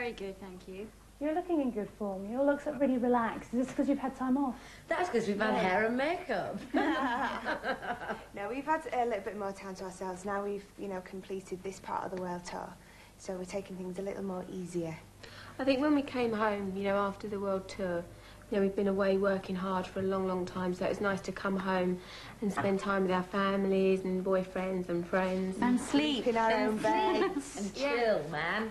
very good, thank you. You're looking in good form. You all look really relaxed. Is this because you've had time off? That's because we've had hair and makeup. No, we've had a little bit more time to ourselves. Now we've, you know, completed this part of the world tour, so we're taking things a little more easier. I think when we came home, you know, after the world tour, you know, we've been away working hard for a long, long time, so it's nice to come home and spend time with our families and boyfriends and friends. And sleep in our own beds. And chill, man.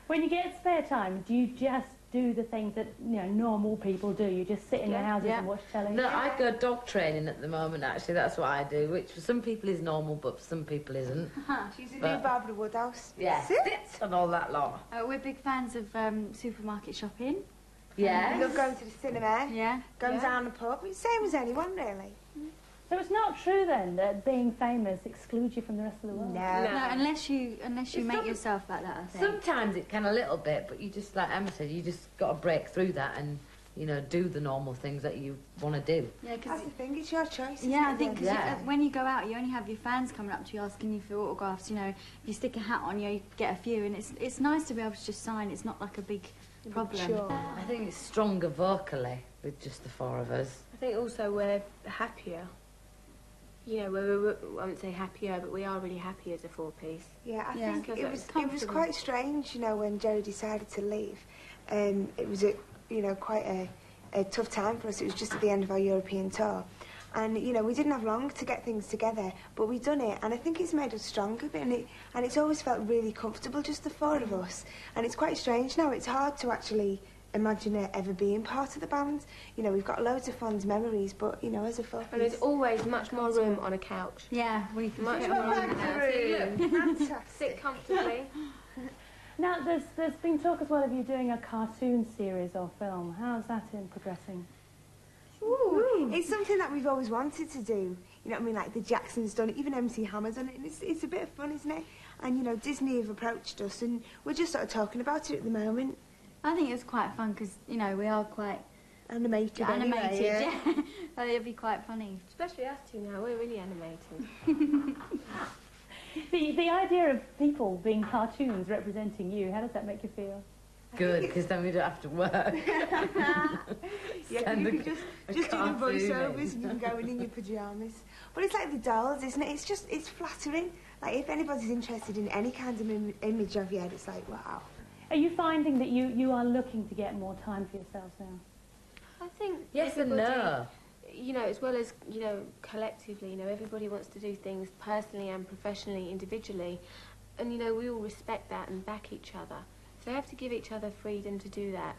When you get spare time, do you just do the things that, you know, normal people do? You just sit in their houses and watch telly? No, I go dog training at the moment, actually. That's what I do, which for some people is normal, but for some people isn't. She's a new Barbara Woodhouse. Yeah, sits and all that lot. We're big fans of supermarket shopping. Yeah. We love going to the cinema. Yeah. Going down the pub. It's the same as anyone, really. So it's not true then that being famous excludes you from the rest of the world? No. No, unless you make yourself like that, I think. Sometimes it can a little bit, but you just, like Emma said, you just got to break through that and, you know, do the normal things that you want to do. Yeah, that's the thing, it's your choice. Yeah, I think because when you go out, you only have your fans coming up to you asking you for autographs. You know, if you stick a hat on, you get a few, and it's nice to be able to just sign. It's not like a big problem. Sure. I think it's stronger vocally with just the four of us. I think also we're happier. You know, I wouldn't say happier, but we are really happy as a four-piece. Yeah, I think it was comfortable. quite strange, you know, when Jerry decided to leave. It was, you know, quite a tough time for us. It was just at the end of our European tour. And, you know, we didn't have long to get things together, but we've done it, and I think it's made us stronger, and it's always felt really comfortable, just the four of us. And it's quite strange now. It's hard to actually imagine it ever being part of the band. You know, we've got loads of fond memories, but, you know, as a four-piece... And there's always much more room on a couch. Yeah, we can much more room on a couch. Fantastic. Sit comfortably. Now, there's been talk as well of you doing a cartoon series or film. How's that progressing? Ooh. It's something that we've always wanted to do. You know what I mean? Like the Jacksons done it, even MC Hammer's done it, and it's a bit of fun, isn't it? And, you know, Disney have approached us, and we're just sort of talking about it at the moment. I think it's quite fun because, you know, we are quite animated. Yeah. It'd be quite funny. Especially us two now, we're really animated. The idea of people being cartoons representing you, how does that make you feel? Good, because then we don't have to work. Yeah, you can just do the voiceovers and you can go in your pyjamas. But it's like the dolls, isn't it? It's flattering. Like, if anybody's interested in any kind of image of you, it's like, wow. Are you finding that you are looking to get more time for yourselves now? I think yes and no. You know, as well as, you know, collectively, you know, everybody wants to do things personally and professionally, individually. And, you know, we all respect that and back each other. So we have to give each other freedom to do that.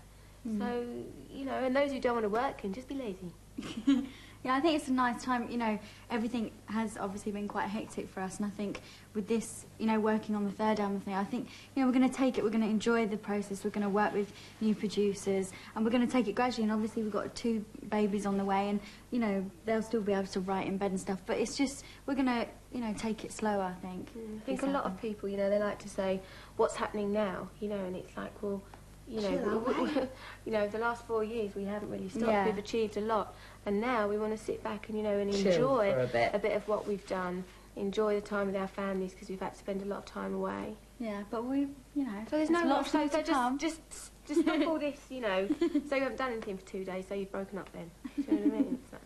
So, you know, and those who don't want to work can just be lazy. Yeah, I think it's a nice time. You know, everything has obviously been quite hectic for us, and I think with this, you know, working on the third album thing, I think, you know, we're going to take it, we're going to enjoy the process, we're going to work with new producers, and we're going to take it gradually, and obviously we've got 2 babies on the way, and, you know, they'll still be able to write in bed and stuff, but it's just, we're going to, you know, take it slower, I think. I think a lot of people, you know, they like to say, what's happening now, you know, and it's like, well, you know, you know, the last 4 years we haven't really stopped. Yeah. We've achieved a lot, and now we want to sit back and, you know, and chill enjoy for a bit of what we've done, enjoy the time with our families because we've had to spend a lot of time away. Yeah, but we, you know, so there's no lots so to come. just stop all this, you know. So you haven't done anything for 2 days, so you've broken up then. Do you know what I mean? So.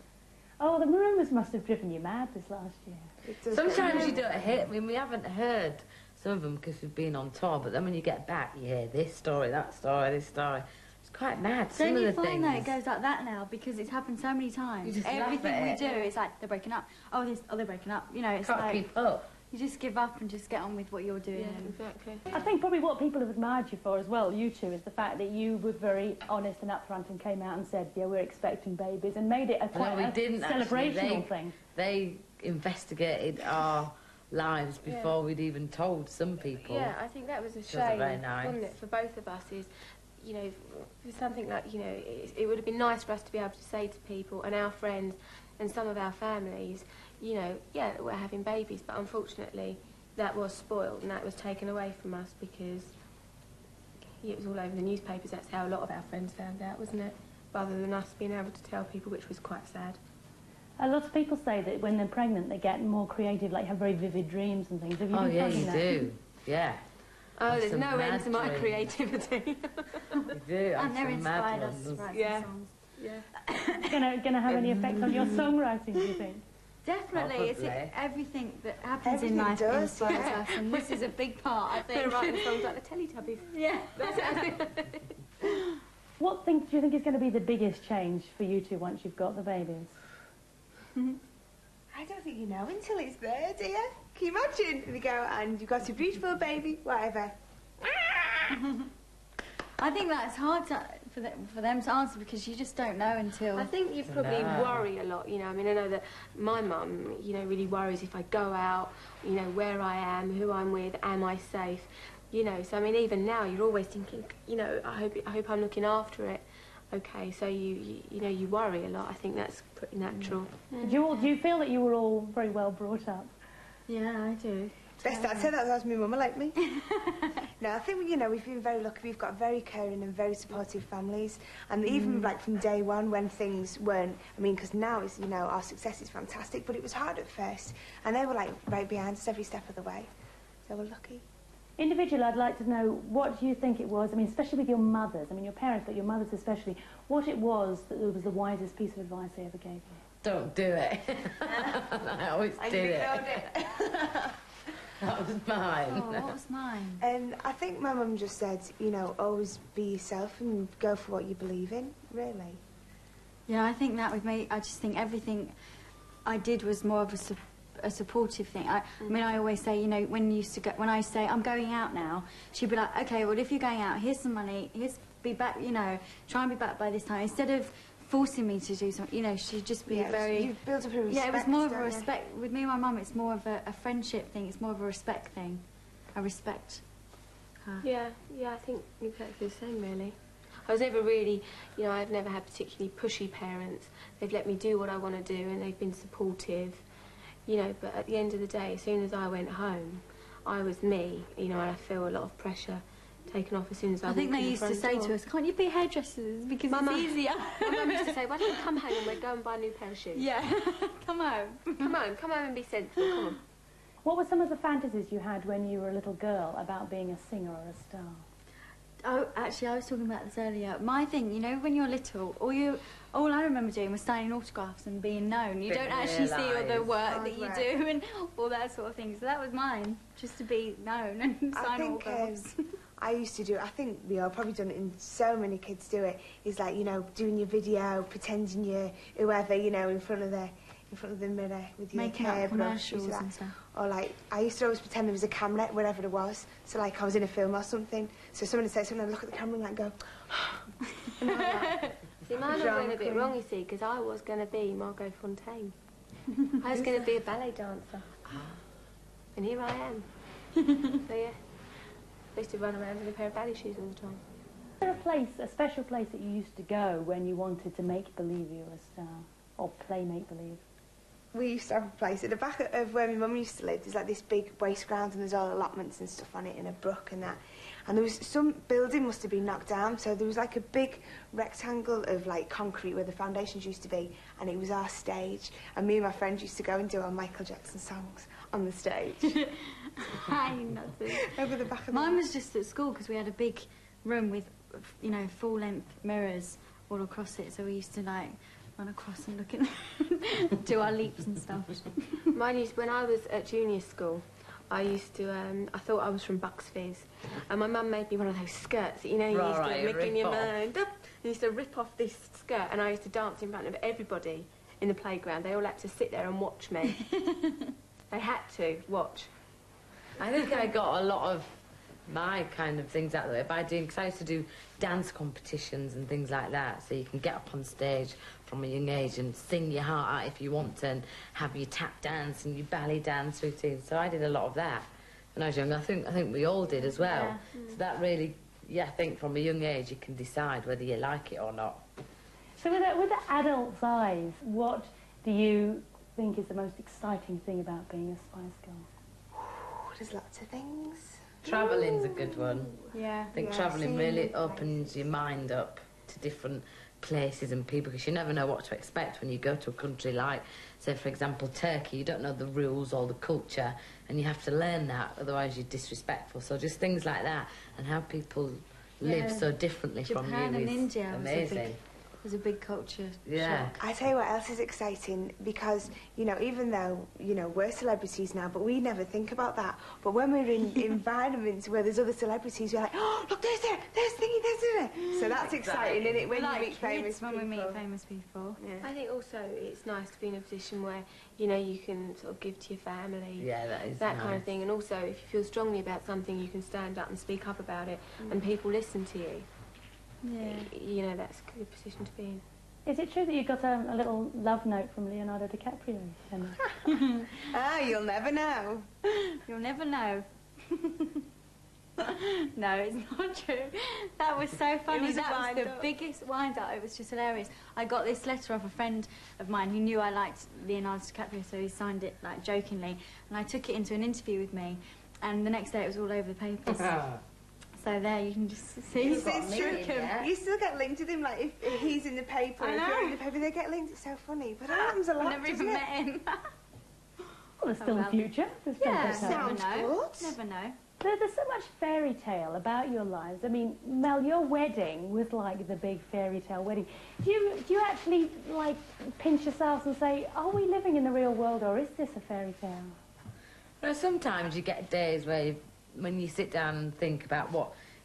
Oh, the rumours must have driven you mad this last year. Sometimes you don't hear. I mean, we haven't heard some of them because we've been on tour, but then when you get back, you hear this story, that story, this story. It's quite mad. Some of the things. Don't you find that it goes like that now because it's happened so many times? Everything we do, it's like they're breaking up. Oh, they're breaking up. You know, it's Can't like keep up. you just give up and just get on with what you're doing. Yeah, exactly. I think probably what people have admired you for as well, you two, is the fact that you were very honest and upfront and came out and said, yeah, we're expecting babies, and made it a quite celebrational thing. They investigated our lives before we'd even told some people. Yeah, I think that was a shame, very nice. wasn't it, for both of us, is, you know, for something like, you know, it would have been nice for us to be able to say to people and our friends and some of our families, you know, yeah, we're having babies, but unfortunately that was spoiled and that was taken away from us because it was all over the newspapers. That's how a lot of our friends found out, wasn't it? Rather than us being able to tell people, which was quite sad. A lot of people say that when they're pregnant, they get more creative, like have very vivid dreams and things. Have you been finding that? You do. Yeah. Oh, there's no end to my creativity. You do. And they're inspired us to write some songs. Yeah. Gonna have any effect on your songwriting, do you think? Definitely. It's everything that happens in life inspires us, and this is a big part, I think. They're writing songs like the Teletubbies. Yeah. What do you think is going to be the biggest change for you two once you've got the babies? I don't think you know until it's there, do you? Can you imagine? And you go, and you've got a beautiful baby, whatever. I think that's hard for them to answer, because you just don't know until... I think you probably worry a lot, you know. I mean, I know that my mum, you know, really worries if I go out, you know, where I am, who I'm with, am I safe, you know. So, I mean, even now, you're always thinking, you know, I hope I'm looking after it. Okay, so you know, you worry a lot. I think that's pretty natural. Do you feel that you were all very well brought up? Yeah, I do. Best I'd say that was my mum, like me. No, I think, you know, we've been very lucky. We've got very caring and very supportive families. And even, like, from day one, when things weren't... I mean, because now, it's, you know, our success is fantastic, but it was hard at first. And they were, like, right behind us every step of the way. So we're lucky. Individually, I'd like to know, what do you think it was, I mean, especially with your mothers, I mean, your parents, but your mothers especially, what it was that was the wisest piece of advice they ever gave you? Don't do it. I always did it. That was mine. Oh, what was mine? And I think my mum just said, you know, always be yourself and go for what you believe in, really. Yeah, I think that with me, I just think everything I did was more of a supportive thing. I mean, I always say, you know, when I say I'm going out now, she'd be like, okay, well, if you're going out, here's some money, be back, you know, try and be back by this time. Instead of forcing me to do something, you know, she'd just be very... You built up a respect. Yeah, it was more of a respect. With me and my mum, it's more of a friendship thing. It's more of a respect thing. I respect her. Yeah, I think exactly the same, really. I was never really, you know, I've never had particularly pushy parents. They've let me do what I want to do, and they've been supportive, you know, but at the end of the day, as soon as I went home, I was me, you know, and I feel a lot of pressure taken off as soon as I think they used to say to us, can't you be hairdressers, because it's easier. My mum used to say, why don't you come home and we'll go and buy a new pair of shoes? Yeah, come home. Come home and be sensible, come on. What were some of the fantasies you had when you were a little girl about being a singer or a star? Oh, actually, I was talking about this earlier. My thing, you know, when you're little, all I remember doing was signing autographs and being known. You don't actually see all the work that you do and all that sort of thing. So that was mine, just to be known and sign autographs. I used to do it. I think we all probably done it, and so many kids do it. It's like, you know, doing your video, pretending you're whoever, you know, in front of the mirror with your hair commercials and stuff. Or like, I used to always pretend there was a camera wherever it was. So like, I was in a film or something. So someone would say something, I'd look at the camera and like go. And see, mine went a bit wrong, you see, because I was going to be Margot Fontaine. I was going to be a ballet dancer. And here I am. So yeah. I used to run around in a pair of ballet shoes all the time. Was there a special place that you used to go when you wanted to make believe you were a star? Or play make-believe? We used to have a place at the back of where my mum used to live. There's like this big waste ground and there's all allotments and stuff on it in a brook and that. And there was some building must have been knocked down, so there was like a big rectangle of like concrete where the foundations used to be, and it was our stage. And me and my friends used to go and do our Michael Jackson songs on the stage. Over the back of Mine was just at school, because we had a big room with, you know, full-length mirrors all across it, so we used to like run across and look at do our leaps and stuff. Mine used, when I was at junior school, I used to, I thought I was from Bucks Fizz, and my mum made me one of those skirts that, you know, you used to make in your mind. You used to rip off this skirt, and I used to dance in front of everybody in the playground. They all had to sit there and watch me. They had to watch. I think I got a lot of my kind of things out of it by doing, because I used to do dance competitions and things like that, so you can get up on stage from a young age and sing your heart out if you want to, and have your tap dance and your ballet dance routine. So I did a lot of that when I was young. I think we all did as well. Yeah. So that really, yeah, I think from a young age you can decide whether you like it or not. So with the adult's eyes, what do you think is the most exciting thing about being a Spice Girl? There's lots of things. Travelling's a good one. Yeah. I think travelling really opens your mind up to different places and people, because you never know what to expect when you go to a country like, say, for example, Turkey. You don't know the rules or the culture, and you have to learn that, otherwise you're disrespectful. So just things like that, and how people live so differently from you Japan and is India amazing. Was a big culture Yeah. shock. I tell you what else is exciting, because, you know, even though, you know, we're celebrities now, but we never think about that. But when we're in environments where there's other celebrities, we're like, oh, look, there's thingy, there's there. So that's exciting, isn't it, when you meet famous people? When we meet famous people. Yeah. I think also it's nice to be in a position where, you know, you can sort of give to your family. Yeah, that is that nice. kind of thing. And also, if you feel strongly about something, you can stand up and speak up about it, and people listen to you. Yeah. You know, that's a good position to be in. Is it true that you got a little love note from Leonardo DiCaprio? Ah, you'll never know. You'll never know. No, it's not true. That was so funny. was a That was the wind-up. biggest wind-up. It was just hilarious. I got this letter off a friend of mine who knew I liked Leonardo DiCaprio, so he signed it, like, jokingly. And I took it into an interview with me, and the next day it was all over the papers. So there, you can just see. It's true. Yeah. You still get linked with him, like, if he's in the paper, I if you're know. in the paper, they get linked. It's so funny. But it happens a lot, I've never even doesn't it? met him. Well, there's still well. the future. There's still Yeah, the never Sounds know. good. Never know. There's so much fairy tale about your lives. I mean, Mel, your wedding was like the big fairy tale wedding. Do you actually, like, pinch yourselves and say, are we living in the real world, or is this a fairy tale? Well, sometimes you get days where, when you sit down and think about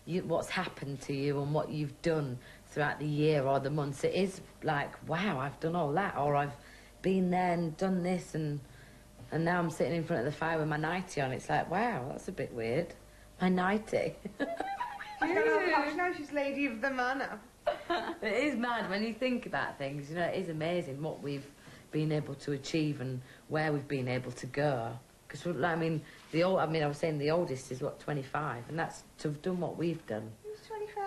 what's happened to you and what you've done throughout the year or the months, it is like, wow, I've done all that, or I've been there and done this, and now I'm sitting in front of the fire with my nightie on. It's like, wow, that's a bit weird. My nightie. You know how posh now, she's lady of the manor. It is mad when you think about things. You know, it is amazing what we've been able to achieve and where we've been able to go. Because, I mean, I was saying the oldest is, what, 25, and that's to have done what we've done. Who's 25?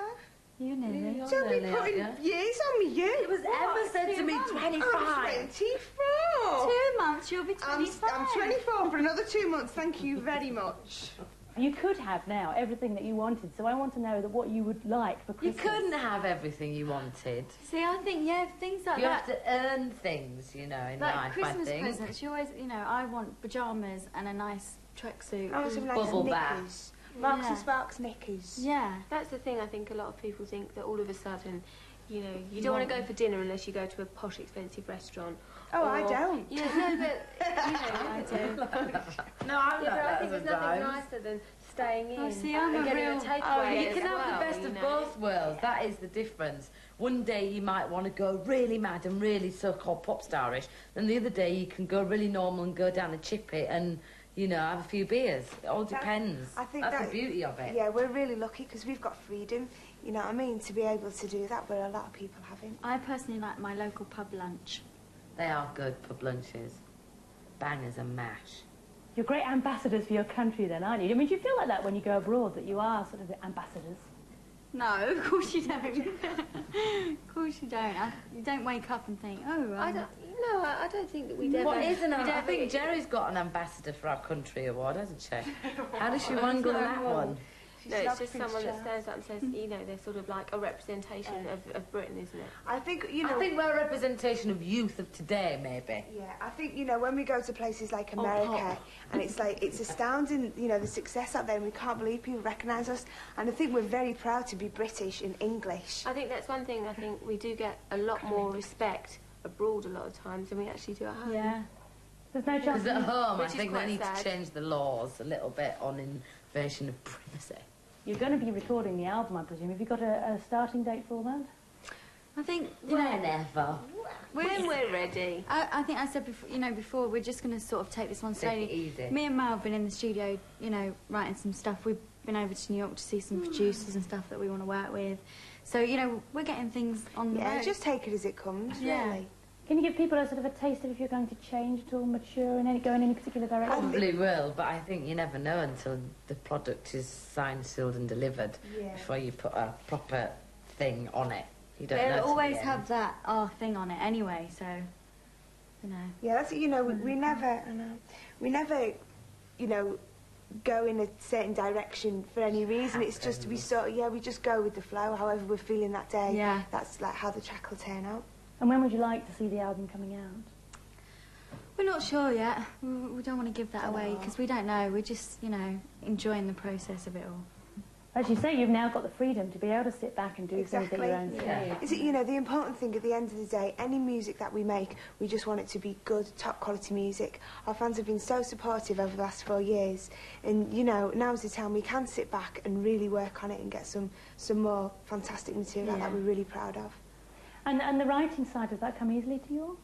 You nearly. You're Don't be nearly, putting aren't years on me, you. It was ever said to me 25. I'm 24. 2 months, you'll be 25. I'm 24 for another 2 months. Thank you very much. You could have now everything that you wanted, so I want to know that what you would like for You Christmas. couldn't have everything you wanted. See, I think, yeah, things like You that. have to earn things, you know, in Like life, Christmas I think. presents, you always, you know, I want pyjamas and a nice tracksuit. I want some nice Bubble knickers. bath. Marks Yeah. and Sparks knickers. Yeah. That's the thing. I think a lot of people think that all of a sudden, you know, you don't want to go for dinner unless you go to a posh, expensive restaurant. Oh, I Or- don't. Yeah, no, but you know, I do. No, I'm yeah, not but I that think there's nothing sometimes. nicer than staying in Oh, see, I'm and a getting real- a takeaway. You as can have well, the best you of know. both worlds. That is the difference. One day you might want to go really mad and really so-called pop starish, then the other day you can go really normal and go down a chippy and, you know, have a few beers. It all depends. I think that's the beauty of it. Yeah, we're really lucky because we've got freedom, you know what I mean, to be able to do that, where a lot of people haven't. I personally like my local pub lunch. They are good pub lunches. Bangers and mash. You're great ambassadors for your country then, aren't you? I mean, do you feel like that when you go abroad, that you are sort of the ambassadors? No, of course you don't. Of course you don't. You don't wake up and think, oh, I don't think that we'd ever... What is an we'd I ever- think Jerry's got an ambassador for our country award, hasn't she? How does she wangle that one? No, it's just someone that stands up and says, you know, they're sort of like a representation of Britain, isn't it? I think, you know... I think we're a representation of youth of today, maybe. Yeah, I think, you know, when we go to places like America, and it's like, it's astounding, you know, the success out there, and we can't believe people recognise us, and I think we're very proud to be British and English. I think that's one thing. I think we do get a lot more respect abroad a lot of times than we actually do at home. Yeah. There's no chance... Because at home, I Which is think they quite need sad. to change the laws a little bit on invasion of privacy. You're going to be recording the album, I presume. Have you got a starting date for all that? I think, you know, Whenever. When we're ready. I think I said before, you know, before, we're just going to sort of take this one slowly. Take it easy. Me and Mal have been in the studio, you know, writing some stuff. We've been over to New York to see some producers and stuff that we want to work with. So, you know, we're getting things on the Yeah, road. just take it as it comes, Yeah. really. Can you give people a sort of a taste of if you're going to change at all, mature, and go in any particular direction? Probably will, but I think you never know until the product is signed, sealed and delivered Yeah. before you put a proper thing on it. You don't know. They'll till the always end. have that thing on it anyway, so, you know. Yeah, that's, you know, we never, you know, go in a certain direction for any reason. It's just we just go with the flow, however we're feeling that day. Yeah. That's like how the track will turn out. And when would you like to see the album coming out? We're not sure yet. We don't want to give that away because we don't know. We're just, you know, enjoying the process of it all. As you say, you've now got the freedom to be able to sit back and do things at your own Yeah. pace. Is it, you know, the important thing at the end of the day, any music that we make, we just want it to be good, top quality music. Our fans have been so supportive over the last 4 years, and you know, now's the time we can sit back and really work on it and get some more fantastic material that we're really proud of. And the writing side, does that come easily to you?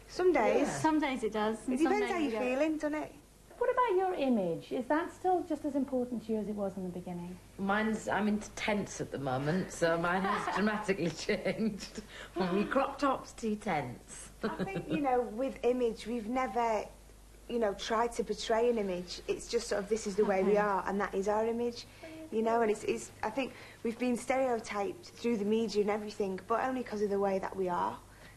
Some days. Yeah. Some days it does. It depends how you're feeling, doesn't it? What about your image? Is that still just as important to you as it was in the beginning? I'm into tents at the moment, so mine has dramatically changed. From me crop tops to tents. I think, you know, with image, we've never, you know, tried to portray an image. It's just sort of, this is the way we are, and that is our image. You know, and it's I think we've been stereotyped through the media and everything, but only because of the way that we are.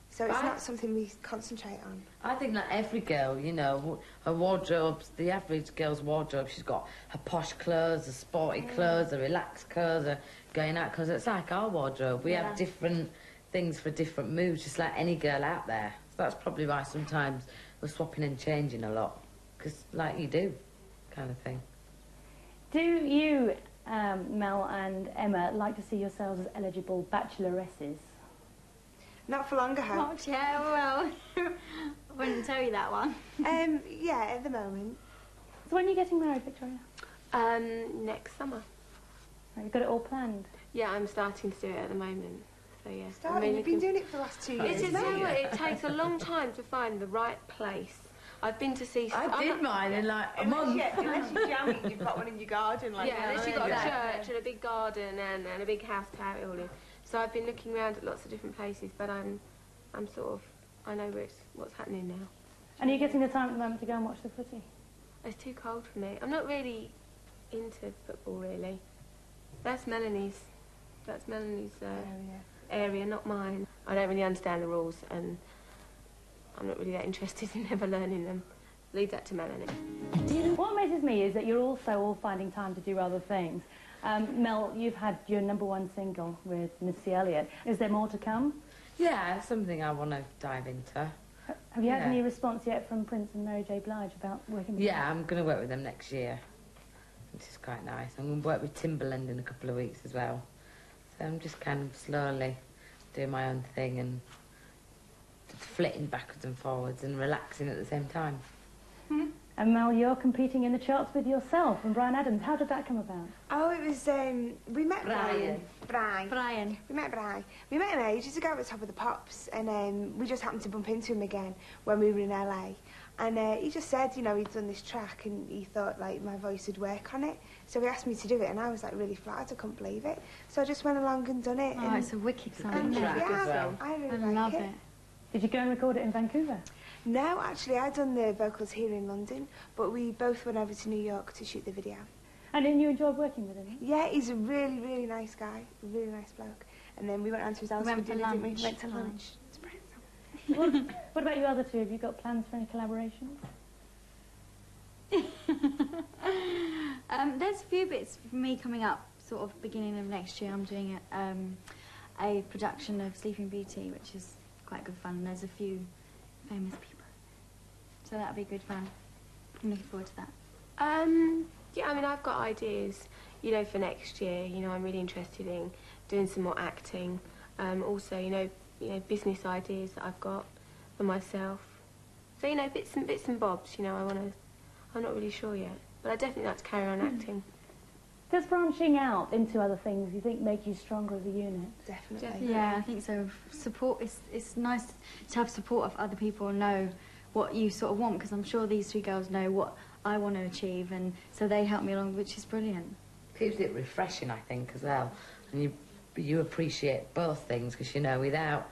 So it's not something we concentrate on. I think that every girl, you know, her wardrobe's, the average girl's wardrobe, she's got her posh clothes, her sporty clothes, her relaxed clothes, her going out, because it's like our wardrobe. We have different things for different moods, just like any girl out there. So that's probably why sometimes we're swapping and changing a lot, because like you do, kind of thing. Do you, Mel and Emma, like to see yourselves as eligible bacheloresses? Not for long, I hope. Not yet, well, I wouldn't tell you that one. Yeah, at the moment. So when are you getting married, Victoria? Next summer. Right, you've got it all planned? Yeah, I'm starting to do it at the moment. So yeah. Starting? You've been doing it for the last 2 years. It is, it takes a long time to find the right place. I've been to see... I did mine in like a month. Unless you're jamming, you've got one in your garden. Like, yeah, unless you've got a church and a big garden and a big house to have it all in. So I've been looking around at lots of different places, but I'm sort of, I know what's happening now. And are you getting the time at the moment to go and watch the footy? It's too cold for me. I'm not really into football, really. That's Melanie's area, not mine. I don't really understand the rules, and I'm not really that interested in ever learning them. Leave that to Melanie. What amazes me is that you're also all finding time to do other things. Mel, you've had your #1 single with Missy Elliott. Is there more to come? Yeah, it's something I want to dive into. Have you had any response yet from Prince and Mary J. Blige about working with them? Yeah, I'm going to work with them next year, which is quite nice. I'm going to work with Timberland in a couple of weeks as well. So I'm just kind of slowly doing my own thing and flitting backwards and forwards and relaxing at the same time. And Mel, you're competing in the charts with yourself and Brian Adams. How did that come about? Oh, it was, we met Brian. We met Brian. We met him ages ago at the Top of the Pops, and we just happened to bump into him again when we were in LA. And he just said, you know, he'd done this track and he thought, like, my voice would work on it. So he asked me to do it, and I was, like, really flattered. I couldn't believe it. So I just went along and done it. Oh, and, it's a wicked song. and, track yeah, as well. I really I love like it. Did you go and record it in Vancouver? No, actually, I'd done the vocals here in London, but we both went over to New York to shoot the video. And didn't you enjoy working with him? Yeah, he's a really, really nice guy, a really nice bloke. And then we went round to his house for dinner, didn't we? Went to lunch. It's brilliant. What about you other two? Have you got plans for any collaborations? There's a few bits for me coming up, sort of beginning of next year. I'm doing a production of Sleeping Beauty, which is quite good fun. There's a few famous people, so that'll be good fun. I'm looking forward to that. Yeah, I mean, I've got ideas, you know, for next year. You know, I'm really interested in doing some more acting. Also, you know, business ideas that I've got for myself. So, you know, bits and bobs. You know, I'm not really sure yet, but I definitely like to carry on acting. Does branching out into other things, you think, make you stronger as a unit? Definitely. Yeah, I think so. Support. It's nice to have support of other people and know what you sort of want, because I'm sure these three girls know what I want to achieve, and so they help me along, which is brilliant. Keeps it refreshing, I think, as well. And you appreciate both things, because, you know, without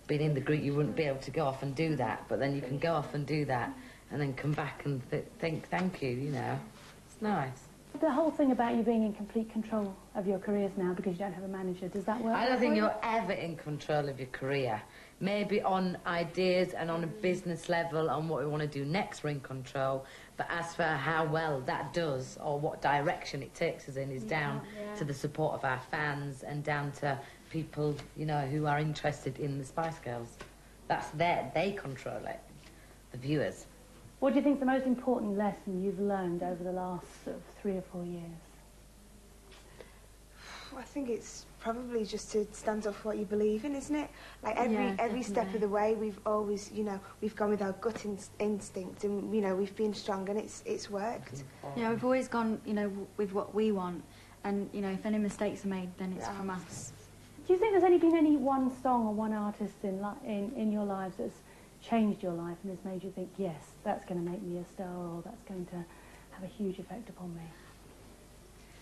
being in the group, you wouldn't be able to go off and do that. But then you can go off and do that, and then come back and think, thank you, you know. It's nice. The whole thing about you being in complete control of your careers now because you don't have a manager, does that work? I don't think you're ever in control of your career. Maybe on ideas and on a business level, on what we want to do next, we're in control. But as for how well that does, or what direction it takes us in, is down to the support of our fans and down to people, you know, who are interested in the Spice Girls. That's they control it, the viewers. What do you think is the most important lesson you've learned over the last sort of 3 or 4 years? I think it's probably just to stand up for what you believe in, isn't it? Like every step of the way, we've always, you know, we've gone with our gut instinct, and you know, we've been strong, and it's worked. Yeah, we've always gone, you know, with what we want, and you know, if any mistakes are made, then it's from us. Do you think there's only been any one song or one artist in your lives that's changed your life and has made you think, yes, that's going to make me a star, or that's going to have a huge effect upon me?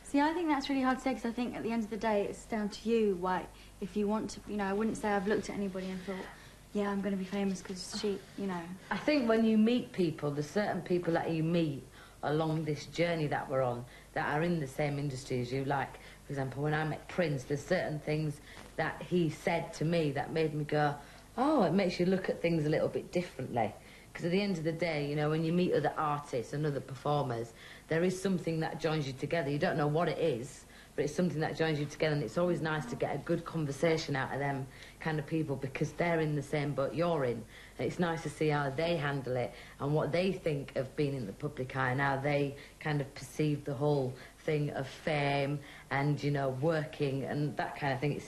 See, I think that's really hard to say, because I think at the end of the day, it's down to you. Why, if you want to, you know, I wouldn't say I've looked at anybody and thought, yeah, I'm going to be famous because she, you know. I think when you meet people, there's certain people that you meet along this journey that we're on that are in the same industry as you. Like, for example, when I met Prince, there's certain things that he said to me that made me go, oh, it makes you look at things a little bit differently. Because at the end of the day, you know, when you meet other artists and other performers, there is something that joins you together. You don't know what it is, but it's something that joins you together, and it's always nice to get a good conversation out of them kind of people, because they're in the same boat you're in. And it's nice to see how they handle it and what they think of being in the public eye and how they kind of perceive the whole thing of fame and, you know, working and that kind of thing.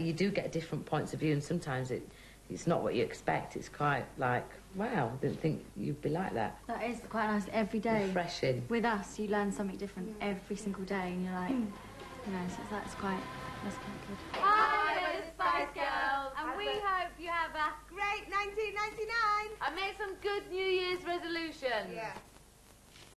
You do get different points of view, and sometimes it's not what you expect. It's quite like, wow, I didn't think you'd be like that. That is quite nice. Every day. Refreshing. With us, you learn something different every single day, and you're like, you know, so that's quite good. Hi, we're the Spice Girls, and we hope you have a Great 1999! and make some good New Year's resolutions. Yeah.